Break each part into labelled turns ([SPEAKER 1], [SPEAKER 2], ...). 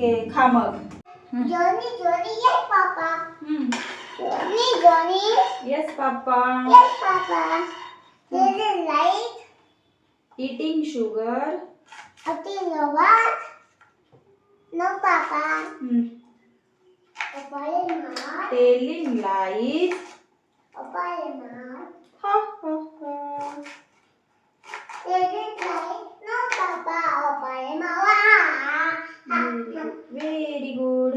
[SPEAKER 1] Okay खा मग.
[SPEAKER 2] Johnny, Johnny, yes, Papa. Johnny, Johnny.
[SPEAKER 1] Yes papa.
[SPEAKER 2] Yes, Papa. This is light.
[SPEAKER 1] Eating sugar.
[SPEAKER 2] Okay, no what? No, Papa. Papa is not.
[SPEAKER 1] Telling lies.
[SPEAKER 2] Papa is not.
[SPEAKER 1] Ha ha ha.
[SPEAKER 2] This is light. No, Papa. Papa is not.
[SPEAKER 1] Very good.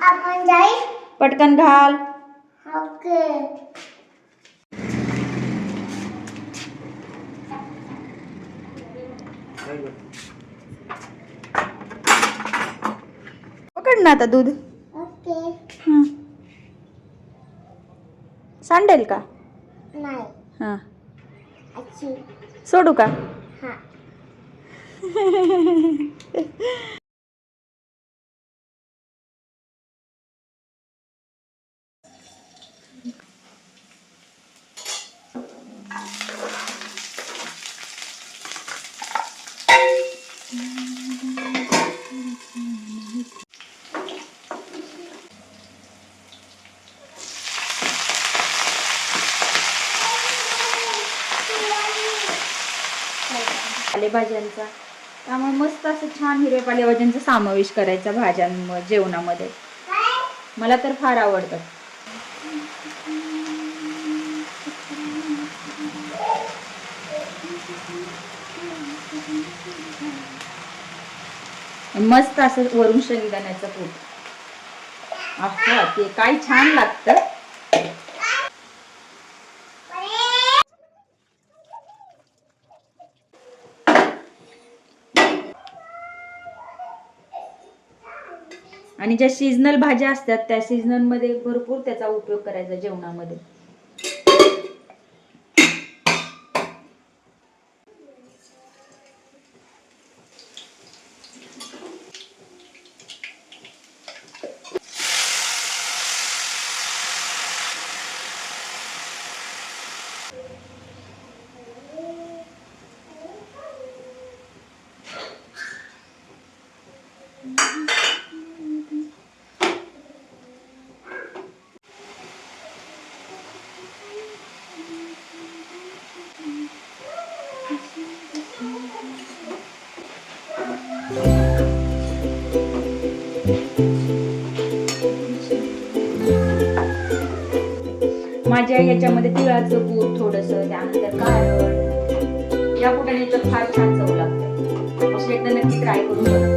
[SPEAKER 2] आपण जाईल.
[SPEAKER 1] पटकन घाल.
[SPEAKER 2] Okay.
[SPEAKER 1] पकड ना आता दूध.
[SPEAKER 2] Okay.
[SPEAKER 1] सांडेल का?
[SPEAKER 2] नाही.
[SPEAKER 1] हां.
[SPEAKER 2] अच्छी.
[SPEAKER 1] सोडू का?
[SPEAKER 2] हां.
[SPEAKER 1] पालेभाज्यांचा, त्यामुळे मस्त असं छान हिरव्या पालेभाज्यांचा समावेश करायचा भाज्यांमध्ये जेवणामध्ये. मला तर फार आवडतं. मस्त असं वरून शेंगदाण्याचं कूट. ते काय छान लागतं. आणि ज्या सीजनल भाज्या असतात त्या सीजनल मध्ये भरपूर त्याचा उपयोग करायचा जेवणामध्ये. माझ्या याच्यामध्ये तिळाचं कूट थोडंसं, त्यानंतर कारळ, या कुटाने तर फार छान चव लागते. अशी एकदा नक्की ट्राय करून बघा.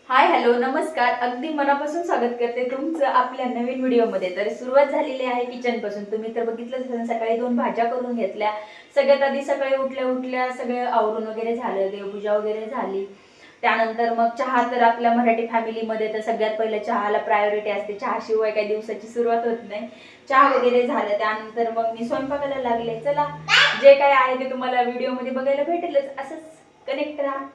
[SPEAKER 1] हाय हॅलो नमस्कार, अगदी मनापासून स्वागत करते तुमचं आपल्या नवीन व्हिडिओमध्ये. तर सुरुवात झालेली आहे किचन पासून. तुम्ही तर बघितलं, सकाळी 2 भाज्या करून घेतल्या. सगळ्यात आधी सकाळी उठल्या सगळं आवरून वगैरे झालं, देवपूजा वगैरे झाली. त्यानंतर मग चहा, तर आपल्या मराठी फॅमिलीमध्ये तर सगळ्यात पहिले चहाला प्रायोरिटी असते. चहाशिवाय काही दिवसाची सुरुवात होत नाही. चहा वगैरे झालं, त्यानंतर मग मी स्वयंपाकाला लागले. चला जे काय आहे ते तुम्हाला व्हिडिओमध्ये बघायला भेटेलच, असंच कनेक्ट राहा.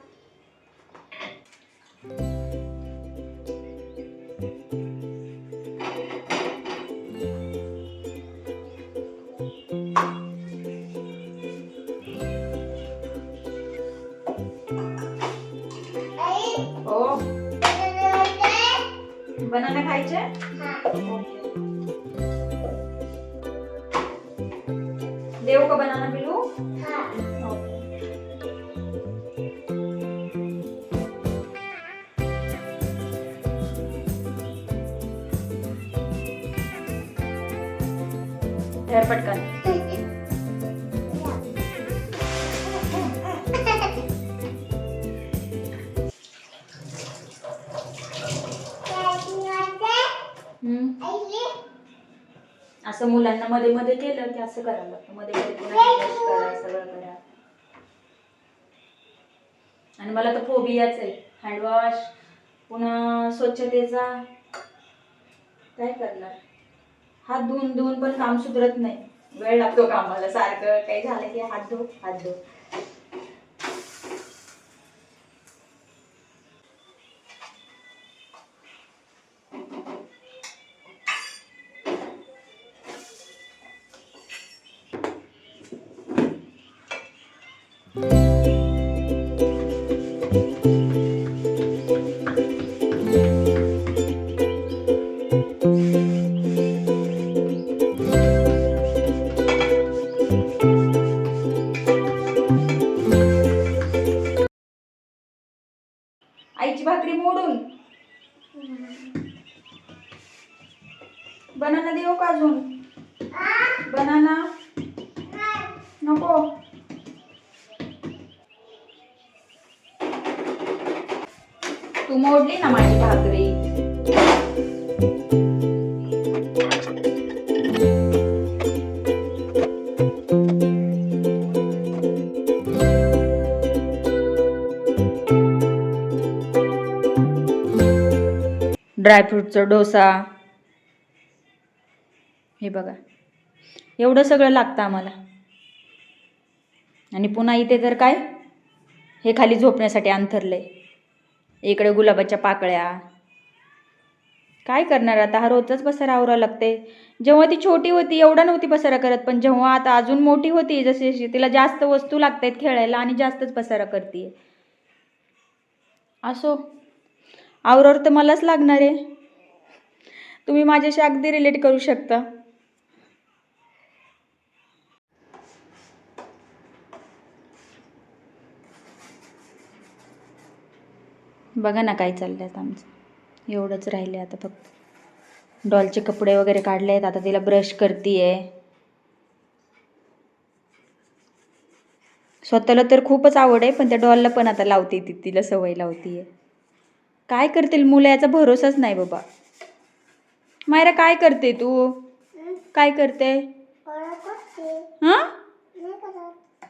[SPEAKER 1] हो, बनाना खायचे. देव का बनाना पिलू. ठेर पटकन. असं मुलांना मध्ये मध्ये केलं की असं करायला लागतं. मध्ये मध्ये पुन्हा brush करा, सगळं करा. आणि मला तर फोबियाच आहे हँडवॉश, पुन्हा स्वच्छतेचा. काय करणार, हात धुवून धुवून पण काम सुधरत नाही. वेळ लागतो कामाला. सारखं काही झालं की हात धु हात धु. आईची भाकरी मोडून बनाना देऊ का अजून? बनाना नको. तू मोडली ना माझी भाकरी. ड्रायफ्रूटचा डोसा, हे बघा एवढं सगळं लागतं आम्हाला. आणि पुन्हा इथे तर काय, हे खाली झोपण्यासाठी अंथरलंय. इकडे गुलाबाच्या पाकळ्या. काय करणार आता, हा रोजचाच पसारा आवरावं लागते. जेव्हा ती छोटी होती एवढा नव्हती पसारा करत, पण जेव्हा आता अजून मोठी होती जशी तिला जास्त वस्तू लागतात खेळायला आणि जास्तच पसारा करते. असो, आवरावर तर मलाच लागणार आहे. तुम्ही माझ्याशी अगदी रिलेट करू शकता. बघा ना काय चाललंय आता आमचं. एवढंच राहिले आता फक्त. डॉलचे कपडे वगैरे काढले आहेत. आता तिला ब्रश करतीये. स्वतःला तर खूपच आवड आहे, पण त्या डॉलला पण आता लावते ती, तिला सवय लावतीये. काय करतील मुलं याचा भरोसाच नाही बाबा. मायरा काय करते तू? काय करते? हा,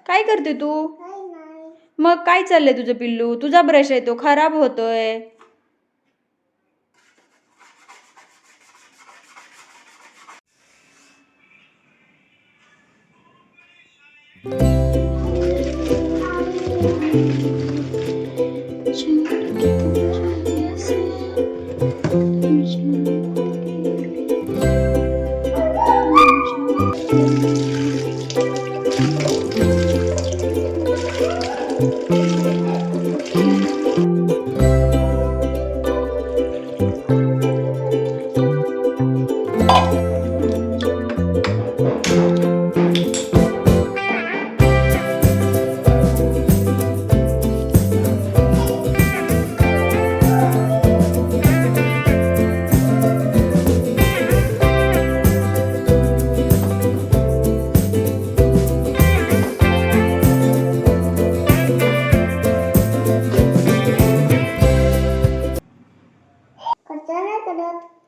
[SPEAKER 1] काय करते तू? मग काय चाललंय तुझं पिल्लू? तुझा ब्रश आहे तो खराब होतोय.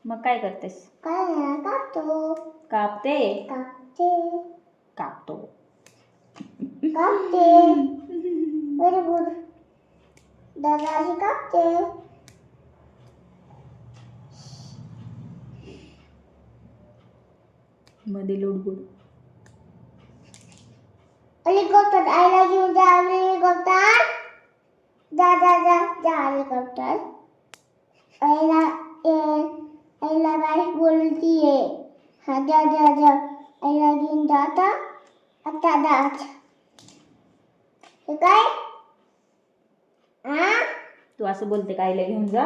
[SPEAKER 1] मग काय करतेस? कापते. कापतो.
[SPEAKER 2] Very good. दादाही कापते.
[SPEAKER 1] मध्ये लुडबुड.
[SPEAKER 2] हेलिकॉप्टर आईला घेऊन जा. हेलिकॉप्टर जा जा जा जा. हेलिकॉप्टर आईला बाईक बोलतीये. हा जा जा जा. आईला घेऊन जा आता. आता जा. हे काय? हा,
[SPEAKER 1] तू असं बोलते का आईला घेऊन जा?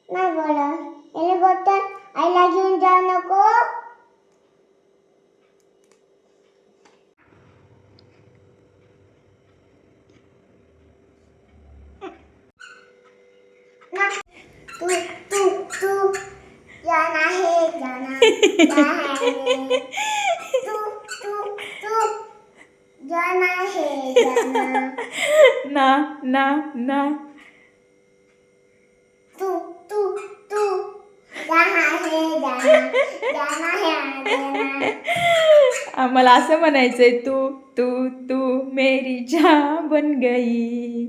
[SPEAKER 2] नाही बोला. हेलिकॉप्टर आईला घेऊन जा नको. तू तू तू जाना है जाना है.
[SPEAKER 1] ना ना ना
[SPEAKER 2] तू तू तू जहाँ है जाना जाना है जाना.
[SPEAKER 1] आम्हाला असं म्हणायचंय तू तू तू मेरी जान बन गई.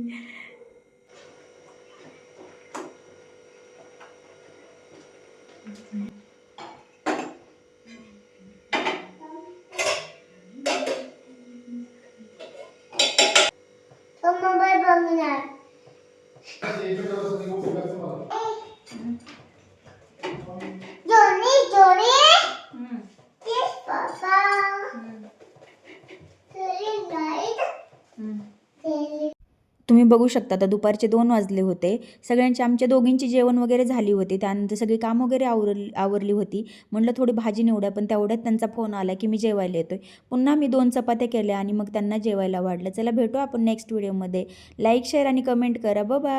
[SPEAKER 2] तो मोबाईल बघणार. जोनी जोनी किस पापा तेरी लाईट तेरी.
[SPEAKER 1] तुम्ही बघू शकता आता दुपारचे 2 वाजले होते. सगळ्यांची आमच्या दोघींची जेवण वगैरे झाली होती. त्यानंतर सगळी काम वगैरे आवरली होती. म्हटलं थोडी भाजी निवडा, पण तेवढ्यात त्यांचा फोन आला की मी जेवायला येतोय. पुन्हा मी 2 चपात्या केल्या आणि मग त्यांना जेवायला वाढलं. चला भेटू आपण नेक्स्ट व्हिडिओमध्ये. लाईक शेअर आणि कमेंट करा. बाय.